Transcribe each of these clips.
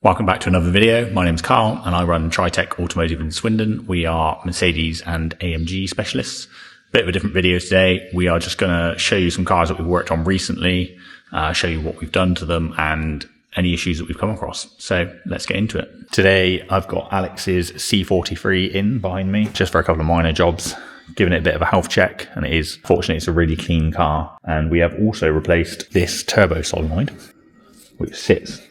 Welcome back to another video. My name's Carl and I run Tri-Tec Automotive in Swindon. We are Mercedes and AMG specialists. Bit of a different video today. We are just going to show you some cars that we've worked on recently, show you what we've done to them and any issues that we've come across. So let's get into it. Today I've got Alex's C43 in behind me just for a couple of minor jobs, giving it a bit of a health check, and fortunately it's a really clean car. And we have also replaced this turbo solenoid, which sits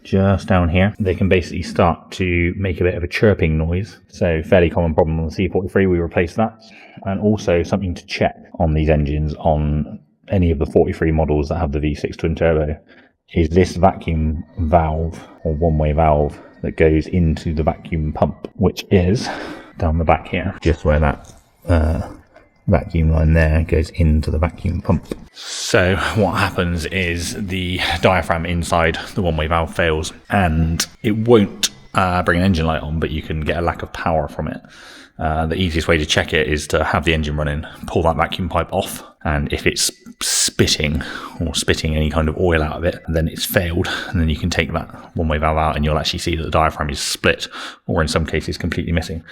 just down here. They can basically start to make a bit of a chirping noise. So fairly common problem on the C43. We replaced that. And also something to check on these engines on any of the 43 models that have the V6 twin turbo is this vacuum valve or one-way valve that goes into the vacuum pump, which is down the back here, just where that vacuum line there goes into the vacuum pump. So what happens is the diaphragm inside the one-way valve fails and it won't bring an engine light on, but you can get a lack of power from it. The easiest way to check it is to have the engine running, pull that vacuum pipe off, and if it's spitting any kind of oil out of it, then it's failed, and then you can take that one-way valve out and you'll actually see that the diaphragm is split, or in some cases completely missing.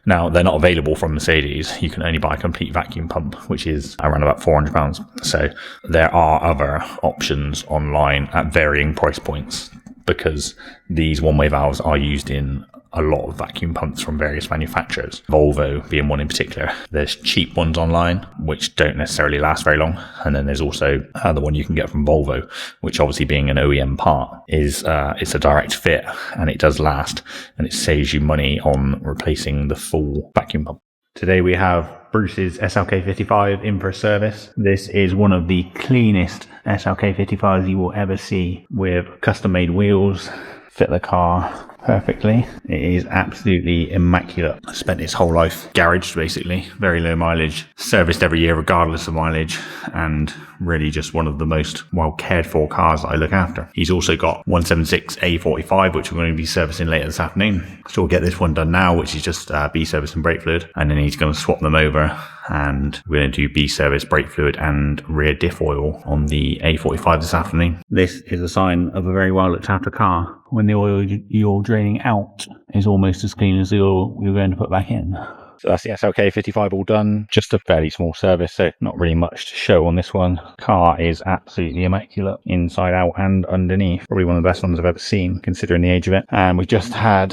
Now, they're not available from Mercedes. You can only buy a complete vacuum pump, which is around about £400. So there are other options online at varying price points, because these one-way valves are used in a lot of vacuum pumps from various manufacturers, Volvo being one in particular. There's cheap ones online, which don't necessarily last very long. And then there's also the one you can get from Volvo, which obviously being an OEM part is it's a direct fit and it does last, and it saves you money on replacing the full vacuum pump. Today we have Bruce's SLK55 in for a service. This is one of the cleanest SLK55s you will ever see, with custom made wheels, fit the car perfectly. It is absolutely immaculate. Spent its whole life garaged, basically, very low mileage, serviced every year regardless of mileage, and really just one of the most well cared for cars that I look after. He's also got 176 A45, which we're going to be servicing later this afternoon. So we'll get this one done now, which is just B service and brake fluid, and then he's going to swap them over, and we're going to do B service, brake fluid and rear diff oil on the A45 this afternoon. This is a sign of a very well looked after car, when the oil you're draining out is almost as clean as the oil you're going to put back in. So that's the SLK55 all done. Just a fairly small service, so not really much to show on this one. Car is absolutely immaculate inside out and underneath. Probably one of the best ones I've ever seen, considering the age of it. And we just had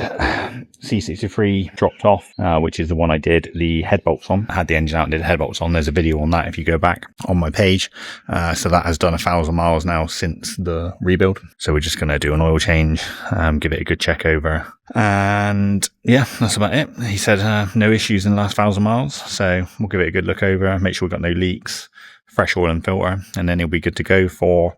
C63 dropped off, which is the one I did the head bolts on. I had the engine out and did head bolts on. There's a video on that if you go back on my page. So that has done 1,000 miles now since the rebuild. So we're just going to do an oil change, give it a good check over. And yeah, that's about it. He said no issues in the last 1,000 miles. So we'll give it a good look over, make sure we've got no leaks, fresh oil and filter, and then it'll be good to go for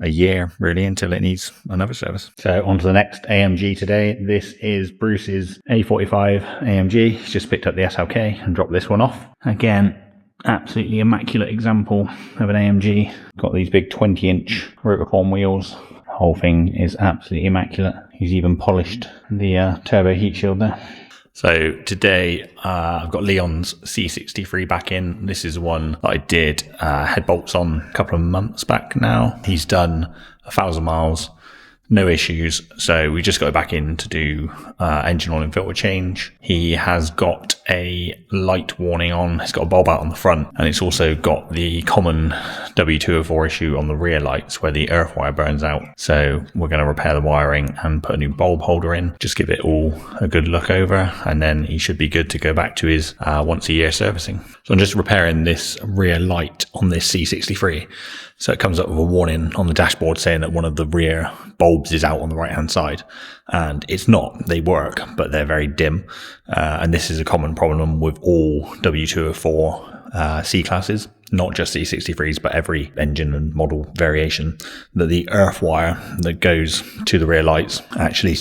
a year, really, until it needs another service. So on to the next AMG today. This is Bruce's A45 AMG. He's just picked up the SLK and dropped this one off. Again, absolutely immaculate example of an AMG. Got these big 20-inch rotiform wheels. The whole thing is absolutely immaculate. He's even polished the turbo heat shield there. So today I've got Leon's C63 back in. This is one that I did head bolts on a couple of months back now. He's done 1,000 miles, no issues. So we just got back in to do engine oil and filter change. He has got a light warning on. It's got a bulb out on the front, and it's also got the common W204 issue on the rear lights where the earth wire burns out. So we're going to repair the wiring and put a new bulb holder in, just give it all a good look over, and then he should be good to go back to his once a year servicing. So I'm just repairing this rear light on this C63. So it comes up with a warning on the dashboard saying that one of the rear bulbs is out on the right hand side, and it's not. They work, but they're very dim, and this is a common problem with all W204 C classes, not just C63s, but every engine and model variation, that the earth wire that goes to the rear lights actually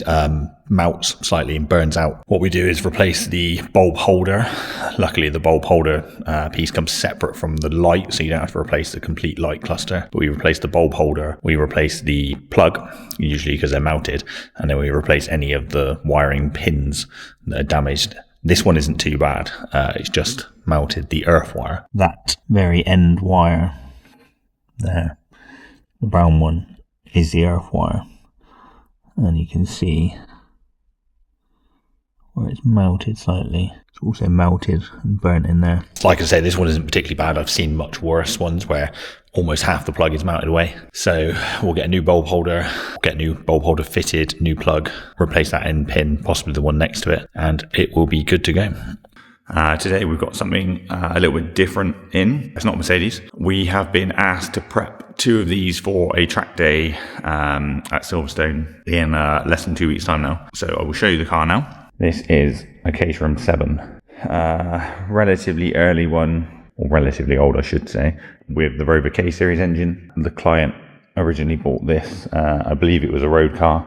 melts slightly and burns out. What we do is replace the bulb holder. Luckily, the bulb holder piece comes separate from the light, so you don't have to replace the complete light cluster. But we replace the bulb holder, we replace the plug, usually because they're mounted, and then we replace any of the wiring pins that are damaged. This one isn't too bad. It's just melted the earth wire. That very end wire there, the brown one, is the earth wire. and you can see where it's melted slightly. It's also melted and burnt in there. Like I say, this one isn't particularly bad. I've seen much worse ones where almost half the plug is melted away. So we'll get a new bulb holder, get a new bulb holder fitted, new plug, replace that end pin, possibly the one next to it, and it will be good to go. Today we've got something a little bit different in. It's not Mercedes. We have been asked to prep 2 of these for a track day at Silverstone in less than 2 weeks' time now. So I will show you the car now. This is a Caterham 7, relatively early one, or relatively old I should say, with the Rover K series engine. The client originally bought this, I believe it was a road car,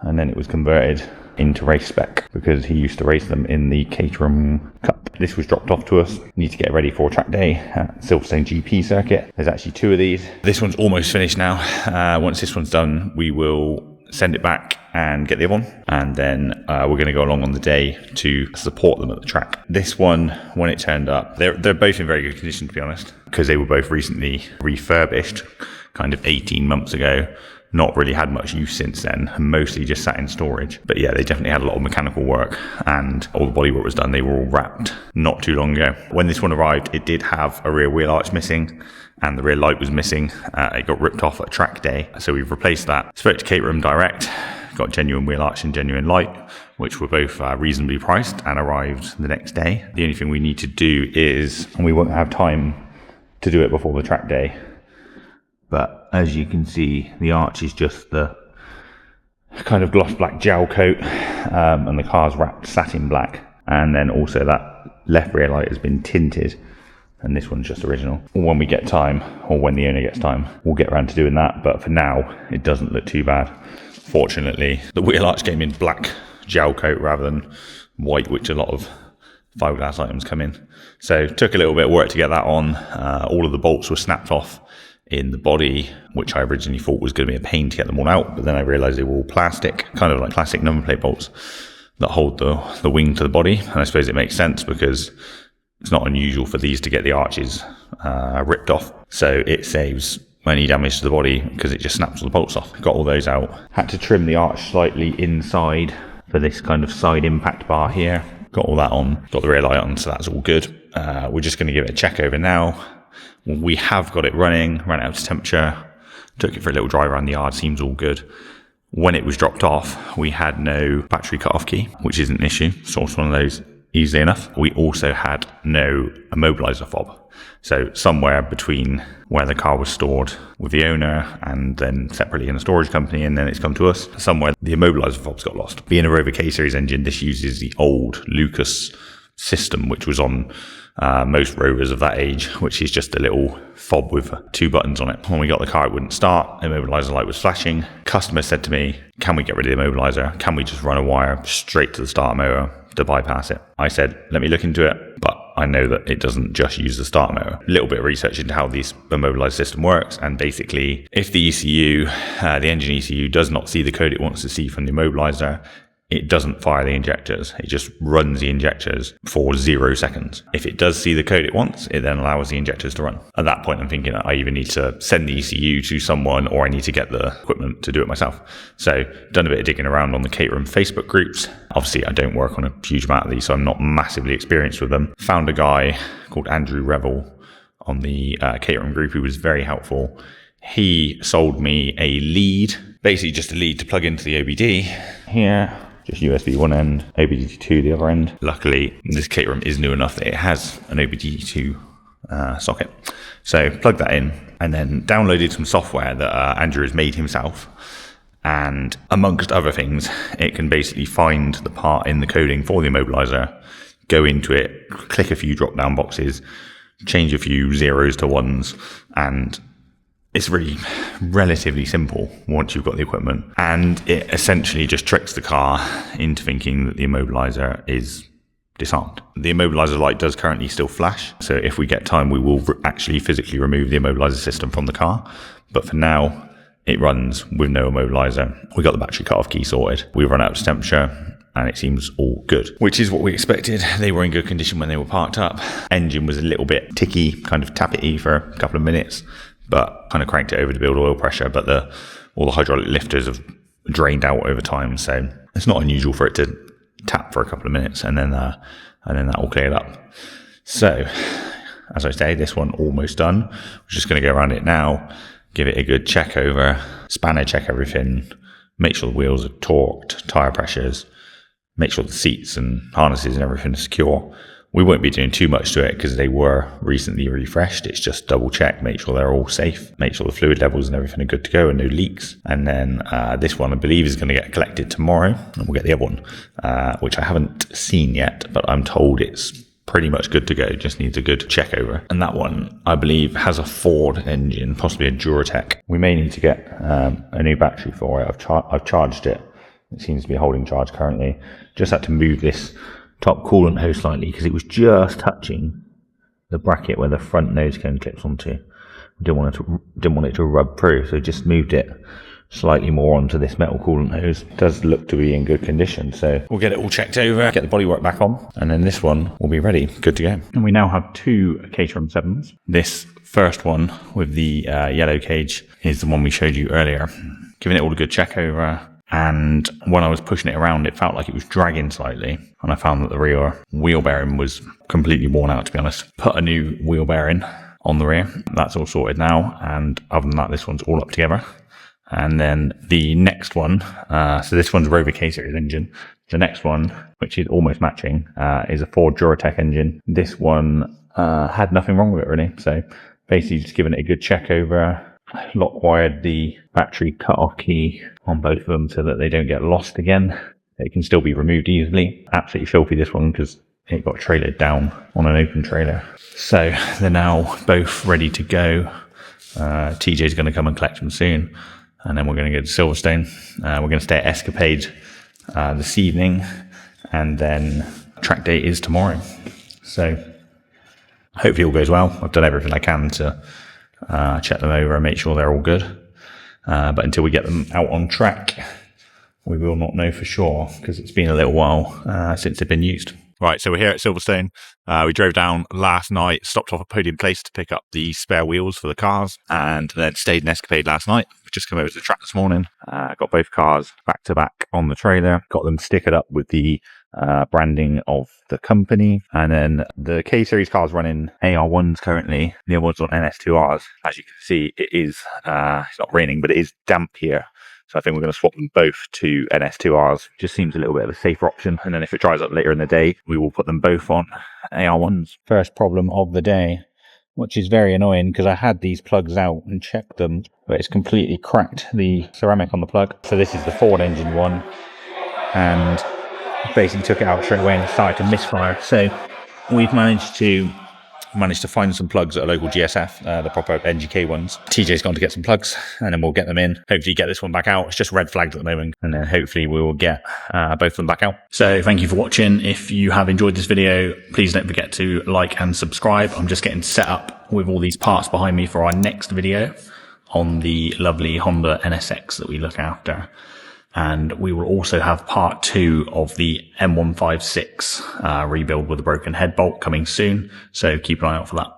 and then it was converted into race spec because he used to race them in the Caterham Cup. This was dropped off to us. Need to get ready for track day at Silverstone GP circuit. There's actually 2 of these. This one's almost finished now. Once this one's done, we will send it back and get the other one, and then we're going to go along on the day to support them at the track. This one, when it turned up, they're both in very good condition, to be honest, because they were both recently refurbished kind of 18 months ago. Not really had much use since then, and mostly just sat in storage. But yeah, they definitely had a lot of mechanical work, and all the bodywork was done. They were all wrapped not too long ago. When this one arrived, it did have a rear wheel arch missing, and the rear light was missing. It got ripped off at track day, so we've replaced that. Spoke to Caterham direct, got genuine wheel arch and genuine light, which were both reasonably priced, and arrived the next day. The only thing we need to do is, and we won't have time to do it before the track day, but as you can see, the arch is just the kind of gloss black gel coat, and the car's wrapped satin black, and then also that left rear light has been tinted, and this one's just original. When we get time, or when the owner gets time, we'll get around to doing that, but for now it doesn't look too bad. Fortunately, the wheel arch came in black gel coat rather than white, which a lot of fiberglass items come in, so took a little bit of work to get that on. All of the bolts were snapped off in the body, which I originally thought was going to be a pain to get them all out, but then I realized they were all plastic, kind of like plastic number plate bolts that hold the wing to the body. And I suppose it makes sense because it's not unusual for these to get the arches ripped off, so it saves any damage to the body because it just snaps all the bolts off. Got all those out. Had to trim the arch slightly inside for this kind of side impact bar here. Got all that on, got the rear light on, so that's all good. We're just going to give it a check over now. We have got it running, ran it out to temperature, took it for a little drive around the yard, seems all good. When it was dropped off, we had no battery cut-off key, which isn't an issue, sourced one of those easily enough. We also had no immobiliser fob. So somewhere between where the car was stored with the owner and then separately in a storage company, and then it's come to us, somewhere the immobiliser fob's got lost. Being a Rover K series engine, this uses the old Lucas system, which was on most Rovers of that age, which is just a little fob with 2 buttons on it. When we got the car, it wouldn't start. Immobiliser light was flashing. Customer said to me, can we get rid of the immobiliser? Can we just run a wire straight to the starter motor to bypass it? I said, let me look into it, but I know that it doesn't just use the starter motor. A little bit of research into how this immobiliser system works, and basically if the ECU, the engine ECU, does not see the code it wants to see from the immobiliser, it doesn't fire the injectors. It just runs the injectors for 0 seconds. If it does see the code it wants, it then allows the injectors to run. At that point, I'm thinking I either need to send the ECU to someone or I need to get the equipment to do it myself. So done a bit of digging around on the Caterham Facebook groups. Obviously, I don't work on a huge amount of these, so I'm not massively experienced with them. Found a guy called Andrew Revel on the Caterham group who was very helpful. He sold me a lead, basically just a lead to plug into the OBD here. Just USB one end, OBD2 the other end. Luckily, this Caterham is new enough that it has an OBD2 socket. So plug that in and then downloaded some software that Andrew has made himself. And amongst other things, it can basically find the part in the coding for the immobiliser, go into it, click a few drop down boxes, change a few zeros to ones, and it's really relatively simple once you've got the equipment, and it essentially just tricks the car into thinking that the immobiliser is disarmed. The immobiliser light does currently still flash, so if we get time we will actually physically remove the immobiliser system from the car, but for now it runs with no immobiliser. We got the battery cut-off key sorted, we've run out to temperature, and it seems all good, which is what we expected. They were in good condition when they were parked up. Engine was a little bit ticky, kind of tappety for a couple of minutes, but kind of cranked it over to build oil pressure, but all the hydraulic lifters have drained out over time. So it's not unusual for it to tap for a couple of minutes and then that all cleared up. So as I say, this one almost done. We're just going to go around it now, give it a good check over, spanner check everything, make sure the wheels are torqued, tire pressures, make sure the seats and harnesses and everything are secure. We won't be doing too much to it because they were recently refreshed. It's just double check, make sure they're all safe, make sure the fluid levels and everything are good to go and no leaks. And then this one I believe is going to get collected tomorrow, and we'll get the other one, which I haven't seen yet, but I'm told it's pretty much good to go, just needs a good check over. And that one I believe has a Ford engine, possibly a Duratec. We may need to get a new battery for it. I've charged it. It seems to be holding charge currently. Just had to move this top coolant hose slightly because it was just touching the bracket where the front nose cone clips onto. Didn't want it to rub through, so just moved it slightly more onto this metal coolant hose. It does look to be in good condition, so we'll get it all checked over, get the bodywork back on, and then this one will be ready, good to go. And we now have two Caterham 7s. This first one with the yellow cage is the one we showed you earlier. Giving it all a good check over. And when I was pushing it around, it felt like it was dragging slightly. And I found that the rear wheel bearing was completely worn out, to be honest. Put a new wheel bearing on the rear. That's all sorted now. And other than that, this one's all up together. And then the next one, so this one's Rover K-Series engine. The next one, which is almost matching, is a Ford Duratec engine. This one had nothing wrong with it, really. So basically just giving it a good check over. Lock wired the battery cut-off key on both of them so that they don't get lost again. It can still be removed easily. Absolutely filthy, this one, because it got trailered down on an open trailer. So they're now both ready to go. TJ's going to come and collect them soon, and then we're going to go to Silverstone. We're going to stay at Escapade this evening, and then track day is tomorrow. So hopefully all goes well. I've done everything I can to check them over and make sure they're all good. But until we get them out on track, we will not know for sure because it's been a little while since they've been used. Right, so we're here at Silverstone. We drove down last night, stopped off at Podium Place to pick up the spare wheels for the cars, and then stayed in Escapade last night. We've just come over to the track this morning. Got both cars back to back on the trailer, got them stickered up with the branding of the company, and then the K-Series cars running AR1s currently, the other one's on NS2Rs. As you can see, it is, it's not raining, but it is damp here. So I think we're going to swap them both to NS2Rs. Just seems a little bit of a safer option. And then if it dries up later in the day, we will put them both on AR1s. First problem of the day, which is very annoying because I had these plugs out and checked them, but it's completely cracked the ceramic on the plug. So this is the Ford engine one, and basically took it out straight away and it started to misfire. So we've managed to find some plugs at a local GSF, the proper NGK ones. TJ's gone to get some plugs and then we'll get them in. Hopefully get this one back out. It's just red flagged at the moment, and then hopefully we will get both of them back out. So thank you for watching. If you have enjoyed this video, please don't forget to like and subscribe. I'm just getting set up with all these parts behind me for our next video on the lovely Honda NSX that we look after. And we will also have part 2 of the M156 rebuild with a broken head bolt coming soon. So keep an eye out for that.